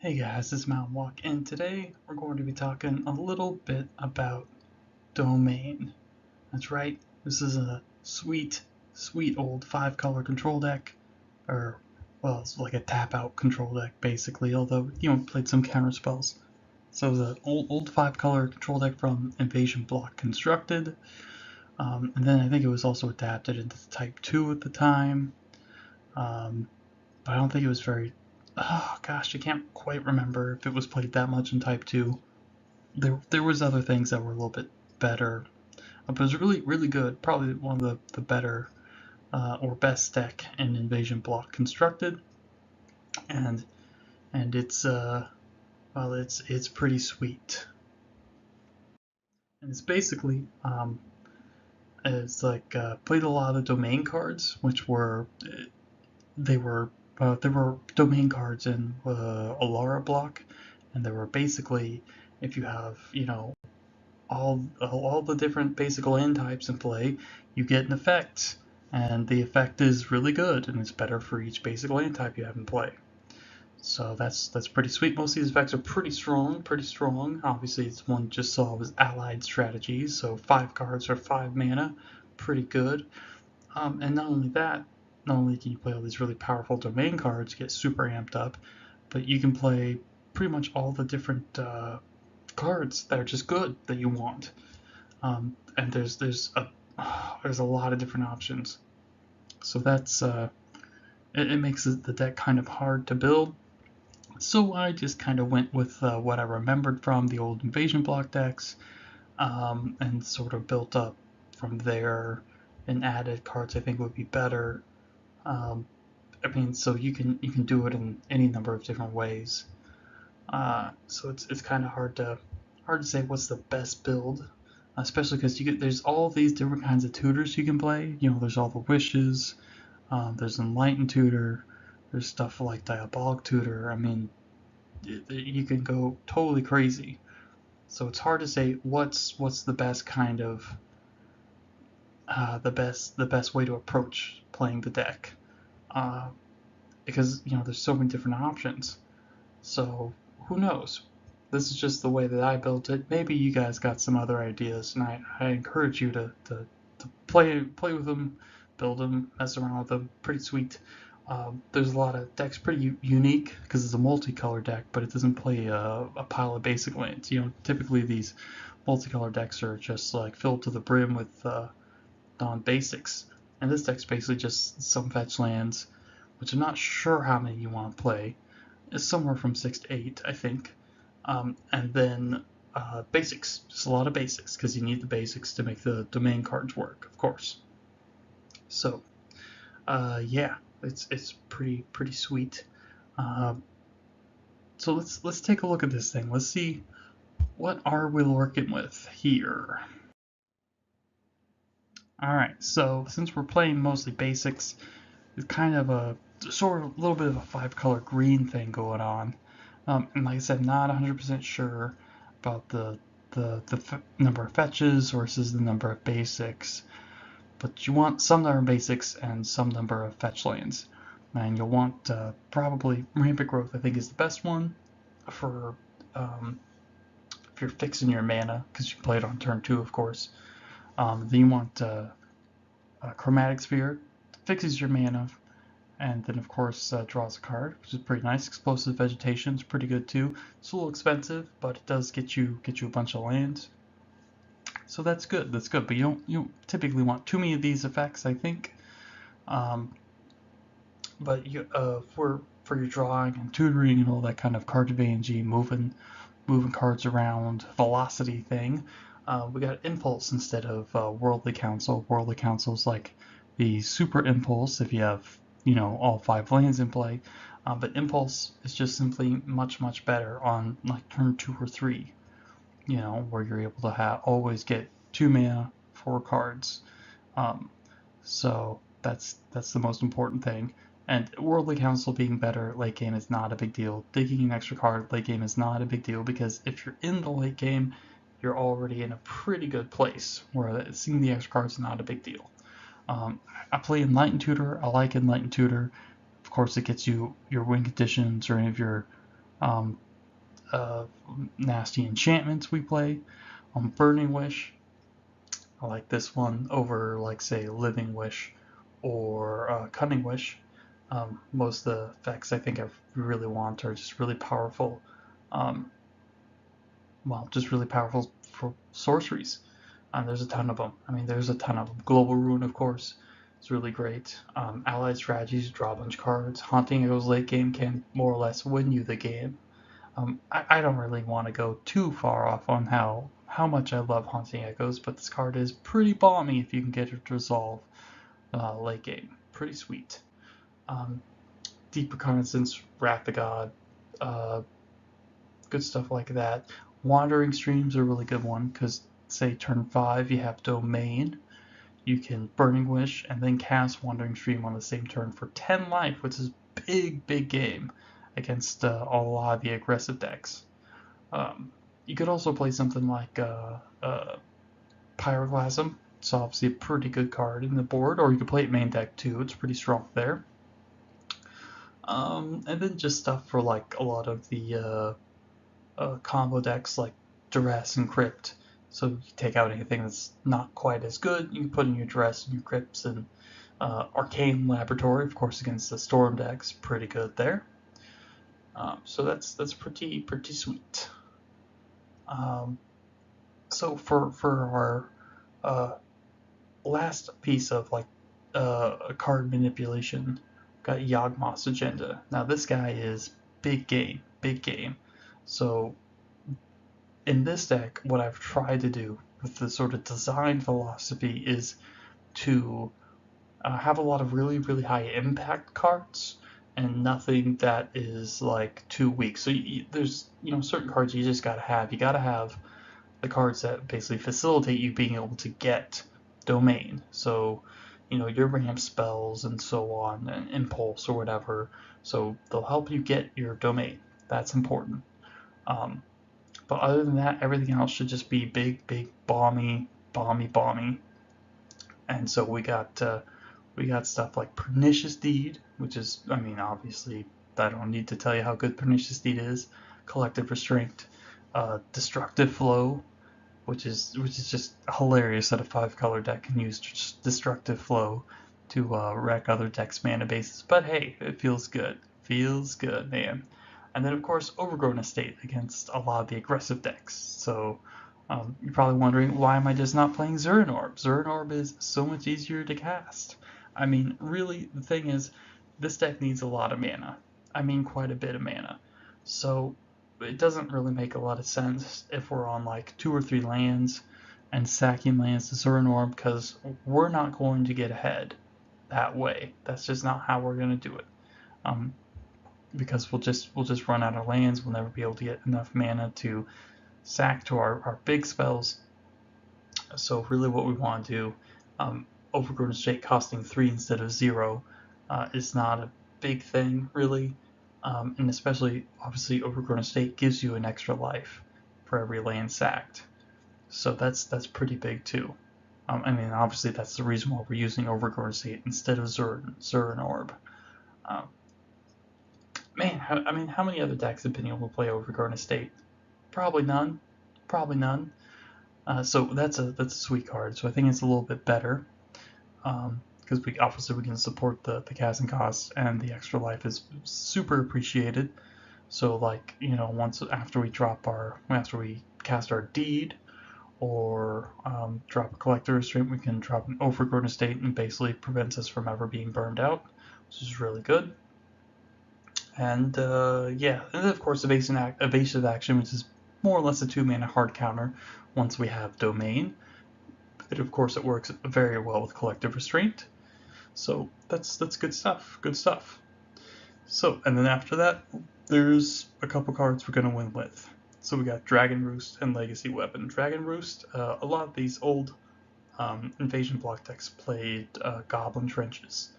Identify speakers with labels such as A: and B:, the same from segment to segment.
A: Hey guys, this is Mountain Walk, and today we're going to be talking a little bit about Domain. That's right, this is a sweet, sweet old 5-color control deck, or, well, it's like a tap-out control deck basically, although, played some counter spells. So it's an old 5-color control deck from Invasion Block Constructed, and then I think it was also adapted into Type 2 at the time, but I don't think it was very. Oh gosh, I can't quite remember if it was played that much in Type 2. There was other things that were a little bit better, but it was really good. Probably one of the better or best deck in Invasion Block Constructed, and it's well it's pretty sweet. And it's basically it's like played a lot of domain cards, which were they were there were domain cards in Alara block, and there were basically, if you have all the different basic land types in play, you get an effect, and the effect is really good, and it's better for each basic land type you have in play. So that's pretty sweet. Most of these effects are pretty strong, pretty strong. Obviously, it's one just saw was allied strategies, so 5 cards for 5 mana, pretty good. And not only that, not only can you play all these really powerful domain cards, get super amped up, but you can play pretty much all the different cards that are just good that you want. And there's a lot of different options. So that's it makes the deck kind of hard to build. So I just kind of went with what I remembered from the old Invasion block decks, and sort of built up from there, and added cards I think would be better. I mean, so you can do it in any number of different ways. So it's kind of hard to say what's the best build, especially because there's all these different kinds of tutors you can play. There's all the wishes, there's enlightened tutor, there's stuff like diabolic tutor. I mean, you can go totally crazy. So it's hard to say what's the best kind of the best way to approach playing the deck, because there's so many different options. So who knows? This is just the way that I built it. Maybe you guys got some other ideas, and I encourage you to play with them, build them, mess around with them. Pretty sweet. There's a lot of decks pretty unique because it's a multicolor deck, but it doesn't play a pile of basic lands. Typically these multicolor decks are just like filled to the brim with non-basics, and this deck's basically just some fetch lands, which I'm not sure how many you want to play. It's somewhere from 6 to 8, I think. And then basics, just a lot of basics, because you need the basics to make the domain cards work, of course. So, yeah, it's pretty sweet. So let's take a look at this thing. Let's see what are we working with here. All right, so since we're playing mostly basics, it's kind of a sort of a little bit of a 5-color green thing going on. And like I said, not 100% sure about the number of fetches versus the number of basics, but you want some number of basics and some number of fetch lands, and you'll want probably Rampant Growth. I think is the best one for if you're fixing your mana, because you play it on turn 2, of course. Then you want Chromatic Sphere, fixes your mana, and then of course draws a card, which is pretty nice. Explosive Vegetation is pretty good too. It's a little expensive, but it does get you a bunch of lands, so that's good. But you don't typically want too many of these effects, I think. But you for your drawing and tutoring and all that kind of card advantage, moving cards around, velocity thing, we got Impulse instead of Worldly Council. Worldly Council is like the super impulse if you have all 5 lands in play, but Impulse is just simply much better on like turn 2 or 3, where you're able to always get 2 mana, 4 cards. So that's the most important thing. And Worldly Council being better late game is not a big deal. Digging an extra card late game is not a big deal, because if you're in the late game, you're already in a pretty good place where seeing the extra cards is not a big deal. I play Enlightened Tutor. I like Enlightened Tutor. Of course, it gets you your win conditions or any of your um, nasty enchantments we play. Burning Wish, I like this one over, like, say, Living Wish or Cunning Wish. Most of the effects I think I really want are just really powerful. Um, well, just really powerful for sorceries. There's a ton of them. I mean, there's a ton of them. Global Ruin, of course, is really great. Allied strategies, draw a bunch of cards. Haunting Echoes late game can more or less win you the game. I don't really want to go too far off on how much I love Haunting Echoes, but this card is pretty balmy if you can get it to resolve late game. Pretty sweet. Deep Reconnaissance, Wrath of God, uh, good stuff like that. Wandering Streams are a really good one because, say, turn 5, you have Domain. You can Burning Wish and then cast Wandering Stream on the same turn for 10 life, which is big game against a lot of the aggressive decks. You could also play something like Pyroclasm. It's obviously a pretty good card in the board, or you could play it main deck too. It's pretty strong there. And then just stuff for like a lot of the combo decks like Duress and Crypt. So you take out anything that's not quite as good, you can put in your Duress and your Crypts, and Arcane Laboratory, of course, against the Storm decks, pretty good there. So that's pretty sweet. So for our last piece of like card manipulation, got Yawgmoth's Agenda. Now this guy is big game. So in this deck, what I've tried to do with the sort of design philosophy is to have a lot of really high impact cards and nothing that is like too weak. So there's certain cards you just gotta have. You gotta have the cards that basically facilitate you being able to get Domain. So your ramp spells and so on, and impulse or whatever. So they'll help you get your Domain. That's important. But other than that, everything else should just be big, balmy. And so we got stuff like Pernicious Deed, which is, I mean, obviously, I don't need to tell you how good Pernicious Deed is. Collective Restraint, Destructive Flow, which is just hilarious that a 5-color deck can use Destructive Flow to wreck other decks' mana bases. But hey, it feels good. Feels good, man. And then, of course, Overgrown Estate against a lot of the aggressive decks. So you're probably wondering, why am I just not playing Zurin Orb? Zurin Orb is so much easier to cast. I mean, really, the thing is, this deck needs a lot of mana. I mean, quite a bit of mana. So it doesn't really make a lot of sense if we're on like 2 or 3 lands and sacking lands to Zurin Orb, because we're not going to get ahead that way. That's just not how we're going to do it. Because we'll just run out of lands. We'll never be able to get enough mana to sack to our big spells. So really what we want to do, Overgrown Estate costing 3 instead of 0 is not a big thing, really. And especially, obviously, Overgrown Estate gives you an extra life for every land sacked. So that's pretty big too. I mean, obviously that's the reason why we're using Overgrown Estate instead of Zurin Orb. Man, how many other decks have been able to play Overgrown Estate? Probably none. So that's a sweet card. So I think it's a little bit better, because we can support the casting costs, and the extra life is super appreciated. So like once after we cast our Deed, or drop a Collector Restraint, we can drop an Overgrown Estate, and basically prevents us from ever being burned out, which is really good. And yeah, and then of course evasive action, which is more or less a 2-mana hard counter once we have Domain. But of course it works very well with Collective Restraint. So that's good stuff. So, and then after that, there's a couple cards we're going to win with. So we got Dragon Roost and Legacy Weapon. Dragon Roost, a lot of these old invasion block decks played Goblin Trenches.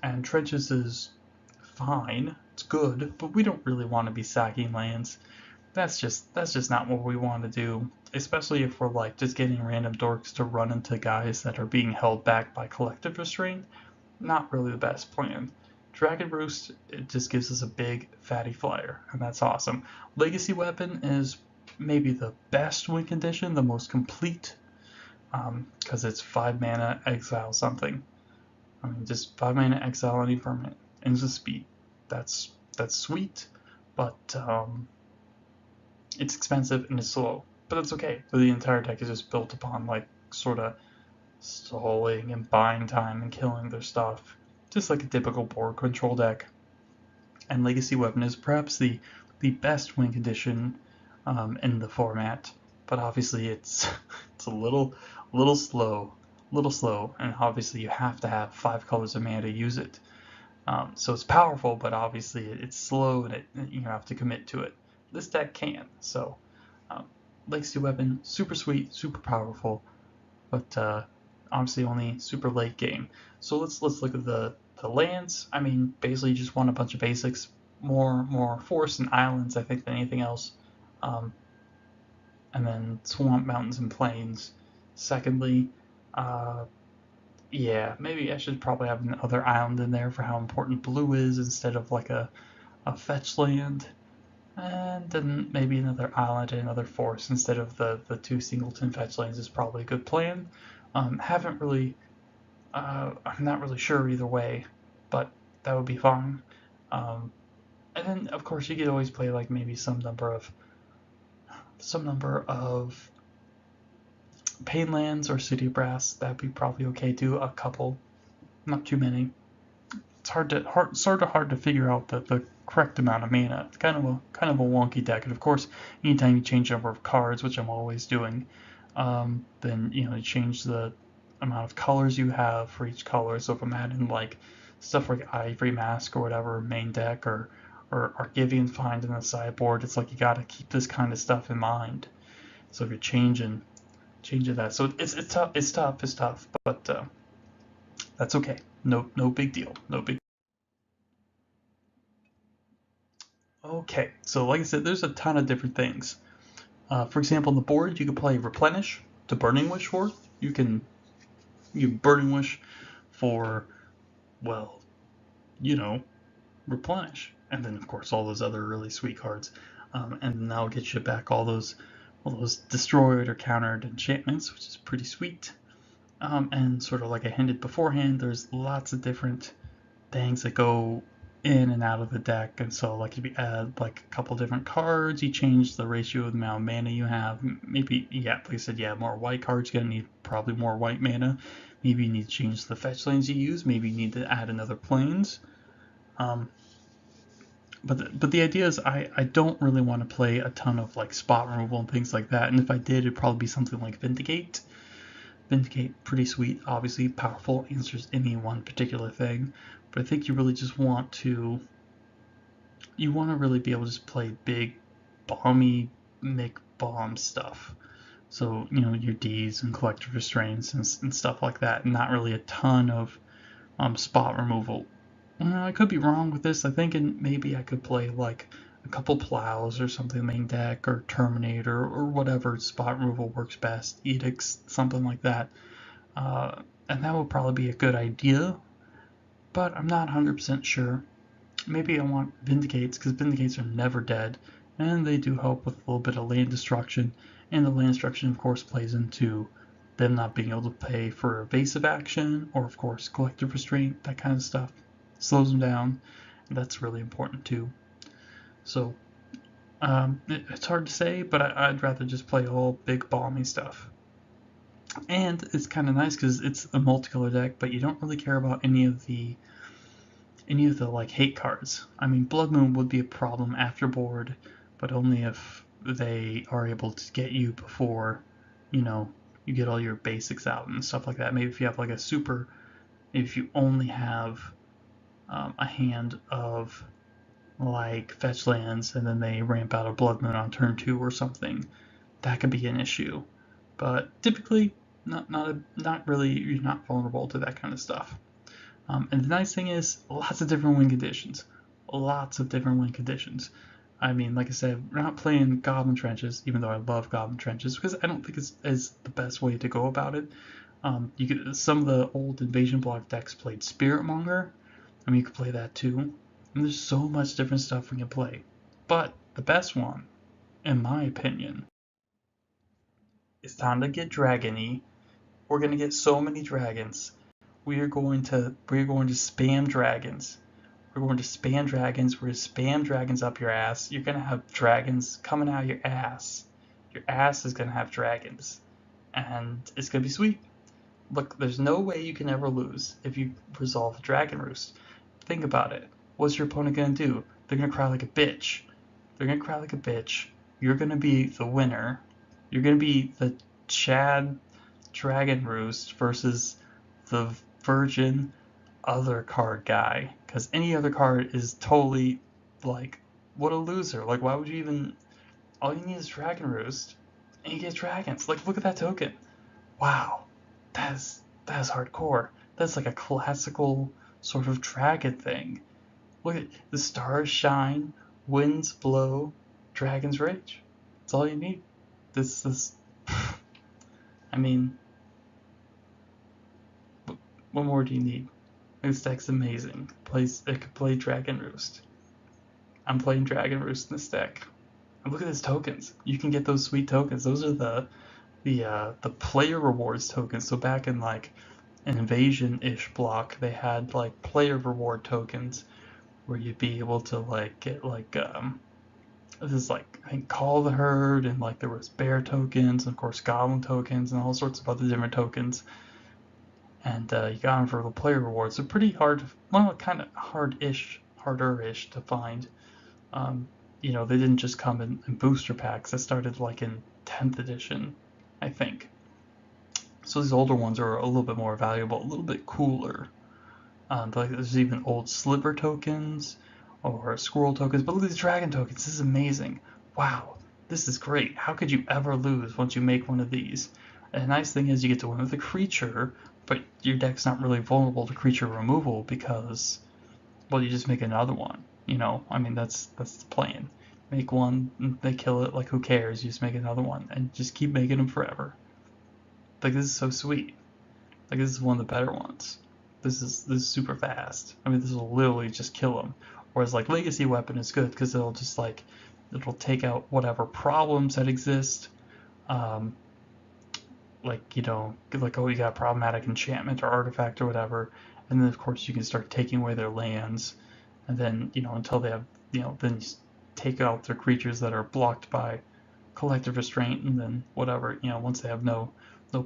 A: And Trenches is fine, it's good, but we don't really want to be sacking lands. That's just not what we want to do, especially if we're like just getting random dorks to run into guys that are being held back by Collective Restraint. Not really the best plan. Dragon Roost, it just gives us a big fatty flyer, and that's awesome. Legacy Weapon is maybe the best win condition, the most complete, because it's 5 mana, exile something. I mean, just 5 mana, exile any permanent. Instant speed. That's sweet, but it's expensive and it's slow. But that's okay. So the entire deck is just built upon like sort of stalling and buying time and killing their stuff, just like a typical board control deck. And Legacy Weapon is perhaps the best win condition in the format, but obviously it's it's a little slow, and obviously you have to have 5 colors of mana to use it. So it's powerful, but obviously it's slow and you have to commit to it. This deck can. So Legacy Weapon, super sweet, super powerful, but obviously only super late game. So let's look at the lands. I mean, basically you just want a bunch of basics, more forests and islands, I think, than anything else. And then swamp, mountains, and plains. Secondly, yeah, maybe I should probably have another island in there for how important blue is instead of like a fetch land. And then maybe another island and another forest instead of the 2 singleton fetch lands is probably a good plan. Haven't really, I'm not really sure either way, but that would be fine. And then of course you could always play like maybe some number of pain lands or city brass. That'd be probably okay too. A couple, not too many. It's sort of hard to figure out the correct amount of mana. It's kind of a wonky deck, and of course, anytime you change the number of cards, which I'm always doing, then you change the amount of colors you have for each color. So if I'm adding like stuff like Ivory Mask or whatever main deck, or Argivian Find in the sideboard, it's like you got to keep this kind of stuff in mind. So if you're changing that, so it's tough, but that's okay. No big deal. Okay, so like I said, there's a ton of different things. For example, on the board, you can play Replenish to Burning Wish for. You Burning Wish for, well, Replenish, and then of course all those other really sweet cards, and that'll get you back all those destroyed or countered enchantments, which is pretty sweet. And sort of like I hinted beforehand, there's lots of different things that go in and out of the deck, and so like if you add like a couple different cards, you change the ratio of the amount of mana you have. Maybe, yeah, like I said, more white cards, you're gonna need probably more white mana. Maybe you need to change the fetch lanes you use. Maybe you need to add another planes. But the idea is I don't really want to play a ton of like spot removal and things like that, and if I did, it'd probably be something like Vindicate. Pretty sweet, obviously powerful, answers any one particular thing, but I think you really just want to really be able to just play big, bomby, make bomb stuff. So your D's and collective restraints and stuff like that, and not really a ton of spot removal. I could be wrong with this. I'm thinking maybe I could play like a couple plows or something main deck, or Terminator, or whatever spot removal works best, Edicts, something like that. And that would probably be a good idea, but I'm not 100% sure. Maybe I want Vindicates, because Vindicates are never dead, and they do help with a little bit of land destruction, and the land destruction of course plays into them not being able to pay for evasive action, or of course collective restraint, that kind of stuff. Slows them down, and that's really important too. So it's hard to say, but I'd rather just play all big balmy stuff. And it's kind of nice because it's a multicolor deck, but you don't really care about any of the like hate cards. I mean, Blood Moon would be a problem after board, but only if they are able to get you before you get all your basics out and stuff like that. Maybe if you have like a super, maybe if you only have a hand of like fetch lands and then they ramp out a Blood Moon on turn 2 or something, that could be an issue. But typically, not really. You're not vulnerable to that kind of stuff. And the nice thing is, lots of different win conditions. I mean, like I said, we're not playing Goblin Trenches, even though I love Goblin Trenches, because I don't think it's the best way to go about it. Some of the old Invasion Block decks played Spirit Monger, I mean, you could play that too. And there's so much different stuff we can play. But the best one, in my opinion, is time to get dragony. We're gonna get so many dragons. We're going to spam dragons. We're going to spam dragons. We're going to spam dragons up your ass. You're going to have dragons coming out of your ass. Your ass is going to have dragons. And it's going to be sweet. Look, there's no way you can ever lose if you resolve a dragon roost. Think about it. What's your opponent going to do? They're going to cry like a bitch. They're going to cry like a bitch. You're going to be the winner. You're going to be the Chad dragon roost versus the virgin other card guy, because any other card is totally like, what a loser. Like, why would you even, all you need is dragon roost and you get dragons. Like, look at that token. Wow, that's hardcore. That's like a classical sort of dragon thing. Look at the stars shine, winds blow, dragons rage. That's all you need. This I mean, what more do you need? This deck's amazing. It could play Dragon Roost. I'm playing Dragon Roost in this deck. And look at these tokens. You can get those sweet tokens. Those are the player rewards tokens. So back in like an invasion-ish block, they had like player reward tokens where you'd be able to like get like this is like, I think, Call the Herd, and like there was bear tokens, and of course goblin tokens, and all sorts of other different tokens. And you got them for the player rewards. They're pretty hard, well, kind of harder-ish to find. You know, they didn't just come in booster packs. That started like in 10th edition, I think. So these older ones are a little bit more valuable, a little bit cooler. Like there's even old sliver tokens or squirrel tokens. But look at these dragon tokens. This is amazing. Wow, this is great. How could you ever lose once you make one of these? And the nice thing is you get to win with a creature, but your deck's not really vulnerable to creature removal because, well, you just make another one. You know, I mean, that's the plan. Make one, they kill it, like who cares? You just make another one and just keep making them forever. Like, this is so sweet. Like, this is one of the better ones. This is super fast. I mean, this will literally just kill them. Whereas like Legacy Weapon is good because it'll just like, it'll take out whatever problems that exist. Like, you know, like, oh, you got a problematic enchantment or artifact or whatever, and then of course you can start taking away their lands, and then, you know, until they have, you know, then you take out their creatures that are blocked by collective restraint, and then whatever, you know, once they have no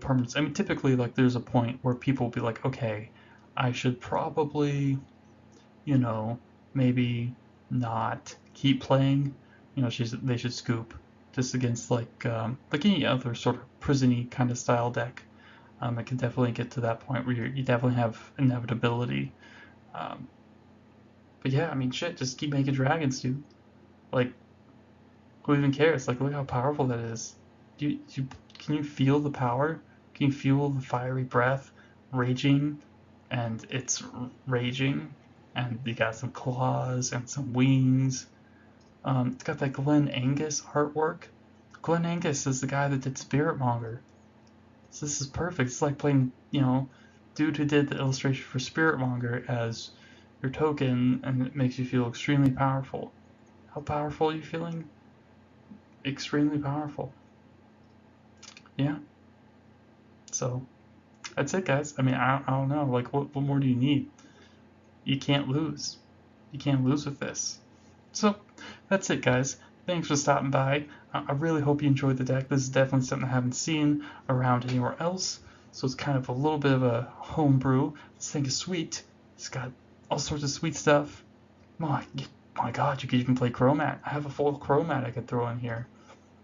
A: permanence. I mean, typically, like, there's a point where people will be like, okay, I should probably, you know, maybe not keep playing, you know, they should scoop just against like any other sort of prison-y kind of style deck. It can definitely get to that point where you definitely have inevitability. But yeah, I mean, shit, just keep making dragons, dude. Like, who even cares? Like, look how powerful that is. Can you feel the power? Can you feel the fiery breath raging? And it's raging, and you got some claws and some wings. It's got that Glenn Angus artwork. Glenn Angus is the guy that did Spiritmonger. So this is perfect. It's like playing, you know, dude who did the illustration for Spiritmonger as your token, and it makes you feel extremely powerful. How powerful are you feeling? Extremely powerful. Yeah. So that's it, guys. I mean, I don't know. Like, what more do you need? You can't lose. You can't lose with this. So that's it, guys. Thanks for stopping by. I really hope you enjoyed the deck. This is definitely something I haven't seen around anywhere else. So it's kind of a little bit of a homebrew. This thing is sweet. It's got all sorts of sweet stuff. My God, you could even play Chromat. I have a full Chromat I could throw in here.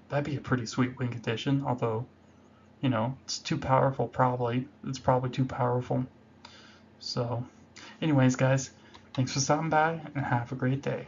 A: That'd be a pretty sweet win condition, although, you know, it's too powerful probably. It's probably too powerful. So, anyways, guys, thanks for stopping by, and have a great day.